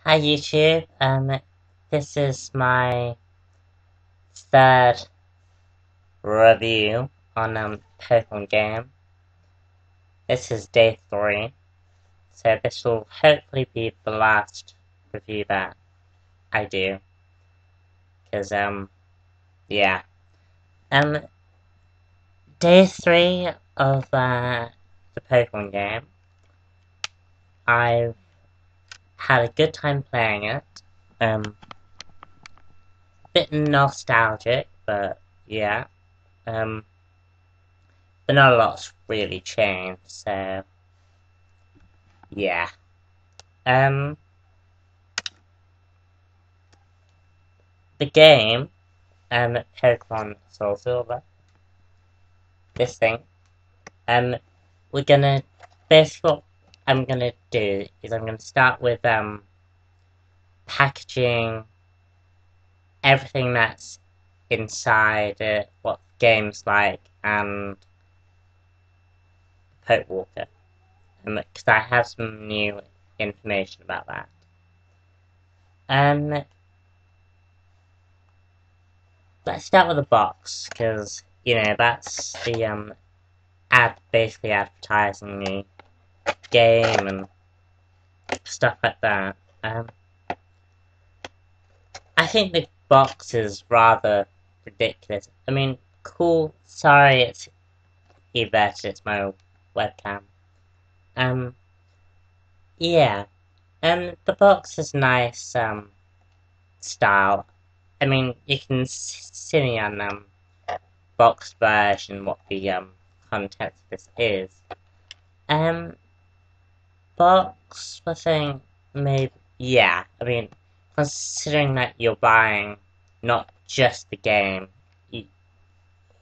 Hi YouTube, this is my third review on Pokemon game. This is day 3, so this will hopefully be the last review that I do, because yeah. Day 3 of the Pokemon game, I've had a good time playing it, bit nostalgic, but yeah, but not a lot's really changed, so yeah. The game, Pokemon Soul Silver, this thing, we're gonna, basically what I'm gonna do is I'm gonna start with, packaging everything that's inside it, what the game's like, and Pokewalker, because I have some new information about that. Let's start with the box, because, you know, that's the, basically advertising the game and stuff like that. I think the box is rather ridiculous. I mean, cool. Sorry, it's inverted. It's my webcam. Yeah. The box is nice. Style. I mean, you can see on box version what the content of this is. Box, I think maybe. Yeah. I mean, considering that you're buying not just the game,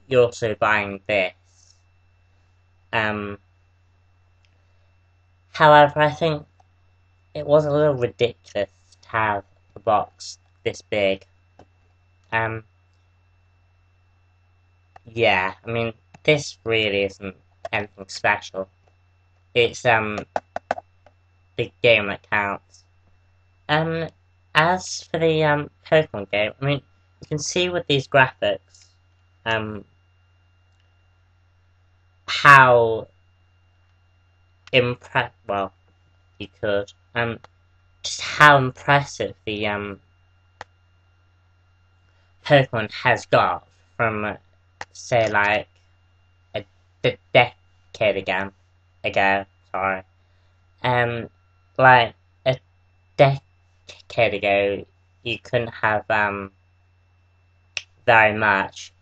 you're also buying this. However, I think it was a little ridiculous to have a box this big. Yeah, I mean, this really isn't anything special. It's, the game that counts. As for the, Pokemon game, I mean, you can see with these graphics, how well, you could, just how impressive the, Pokemon has got from, say, like, a decade ago, sorry. Like, a decade ago, you couldn't have, very much.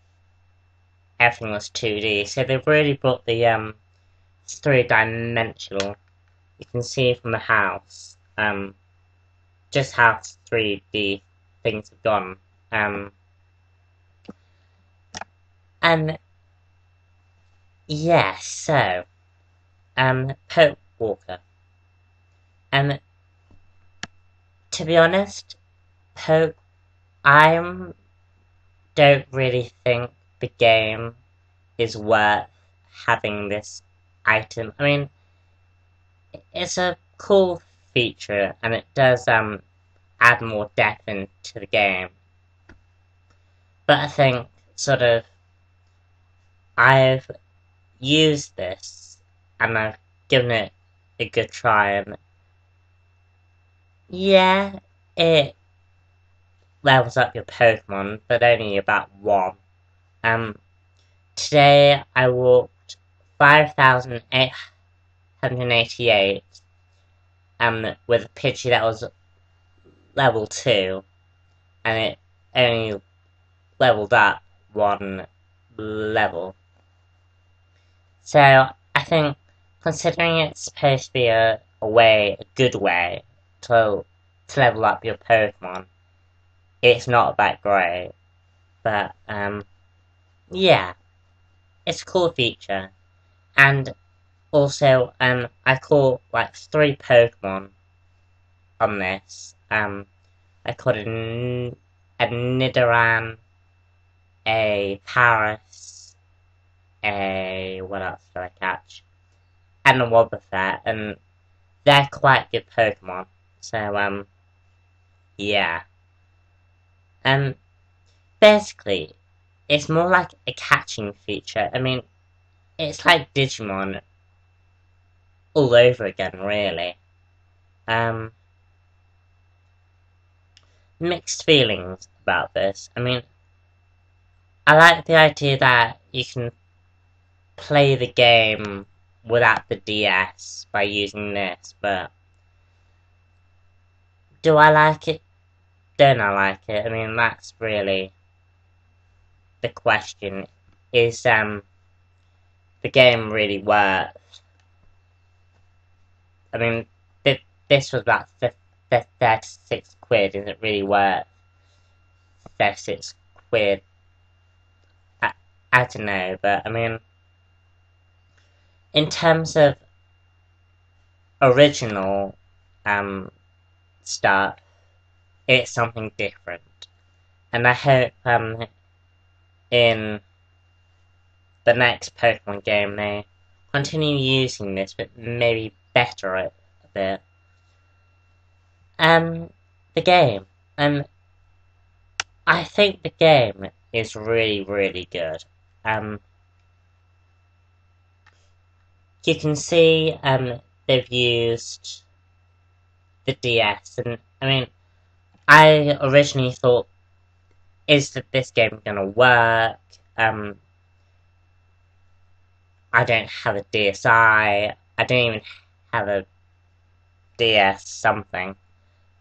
Everything was 2D, so they've really brought the, three-dimensional. You can see from the house, just how 3D things have gone. And yeah, so, Poke Walker. To be honest, Poke, I don't really think the game is worth having this item. I mean, it's a cool feature, and it does, add more depth into the game. But I think, sort of, I've used this, and I've given it a good try, and yeah, it levels up your Pokemon, but only about 1. Today I walked 5,888, with a Pidgey that was level 2, and it only leveled up 1 level. So, I think, considering it's supposed to be a good way to level up your Pokemon, it's not that great. But, yeah, it's a cool feature. And also, I caught like 3 Pokemon on this. I caught a Nidoran, a Paris, what else did I catch? And a Wobbuffet, and they're quite good Pokemon. So, yeah. Basically, it's more like a catching feature. I mean, it's like Digimon all over again, really. Um, Mixed feelings about this. I mean, I like the idea that you can play the game without the DS by using this, but do I like it? Don't I like it? I mean, that's really the question. Is the game really worth? I mean, this was about 36 quid. Is it really worth 36 quid? I don't know, but I mean, in terms of original stuff, it's something different. And I hope in the next Pokemon game they continue using this, but maybe better it a bit. The game. I think the game is really, really good. You can see they've used the DS, and I mean, I originally thought, is this game gonna work? I don't have a DSi. I don't even have a DS something.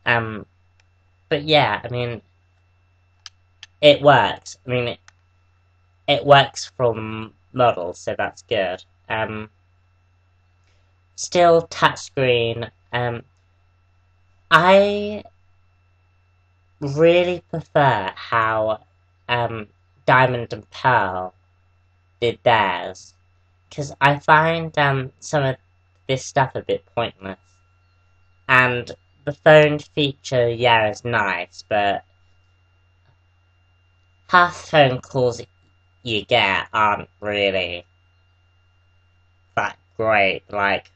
But yeah, I mean, it works. I mean, it works from models, so that's good. Still touchscreen. I really prefer how Diamond and Pearl did theirs, because I find some of this stuff a bit pointless. And the phone feature, yeah, is nice, but half the phone calls you get aren't really that great. Like,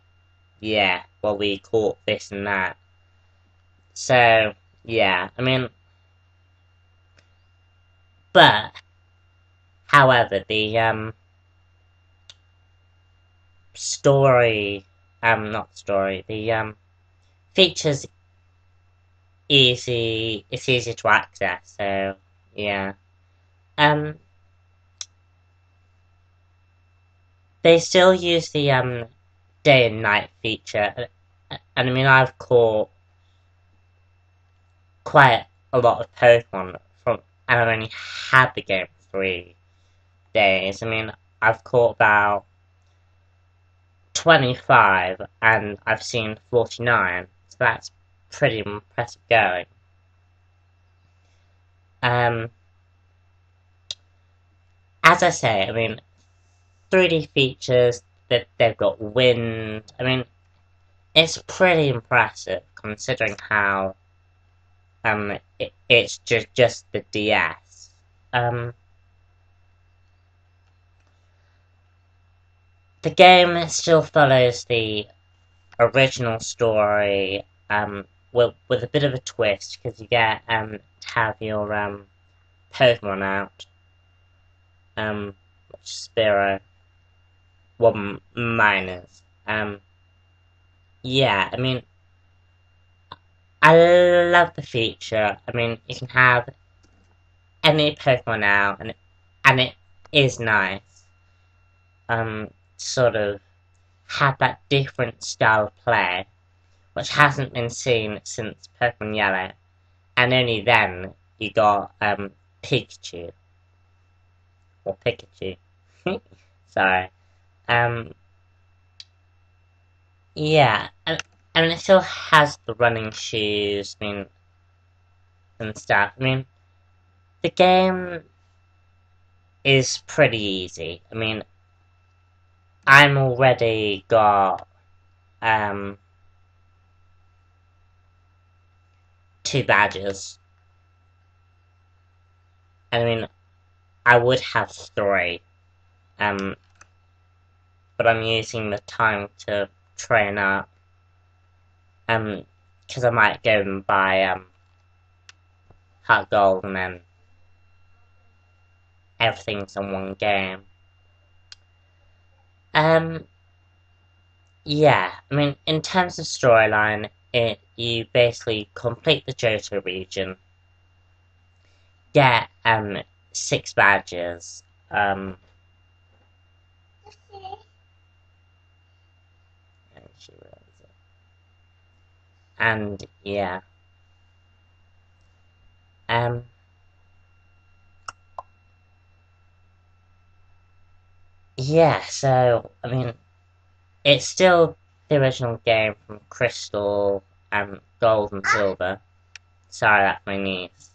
yeah, well, we caught this and that. So, yeah, I mean, but, however, the, story, not story, the, features it's easy to access, so, yeah. They still use the, day and night feature, and I mean, I've caught quite a lot of Pokemon from, and I've only had the game for 3 days. I mean, I've caught about 25, and I've seen 49, so that's pretty impressive going. As I say, I mean, 3D features, that they've got wind, I mean, it's pretty impressive, considering how, it's just the DS. The game still follows the original story, with a bit of a twist, because you get, to have your, Pokemon out, which is Spearow, well, minus, yeah, I mean, I love the feature. I mean, you can have any Pokemon out, and it is nice, sort of have that different style of play, which hasn't been seen since Pokemon Yellow, and only then you got Pikachu, or Pikachu. Sorry. Yeah, and it still has the running shoes, I mean, and stuff. I mean, the game is pretty easy. I mean, I'm already got 2 badges. And I mean, I would have 3. But I'm using the time to train up. Because I might go and buy Heart Gold, and then everything's in one game. Yeah, I mean, in terms of storyline, you basically complete the Johto region, get 6 badges, and yeah, um, yeah. So I mean, it's still the original game from Crystal and Gold and Silver. Sorry, that's my niece.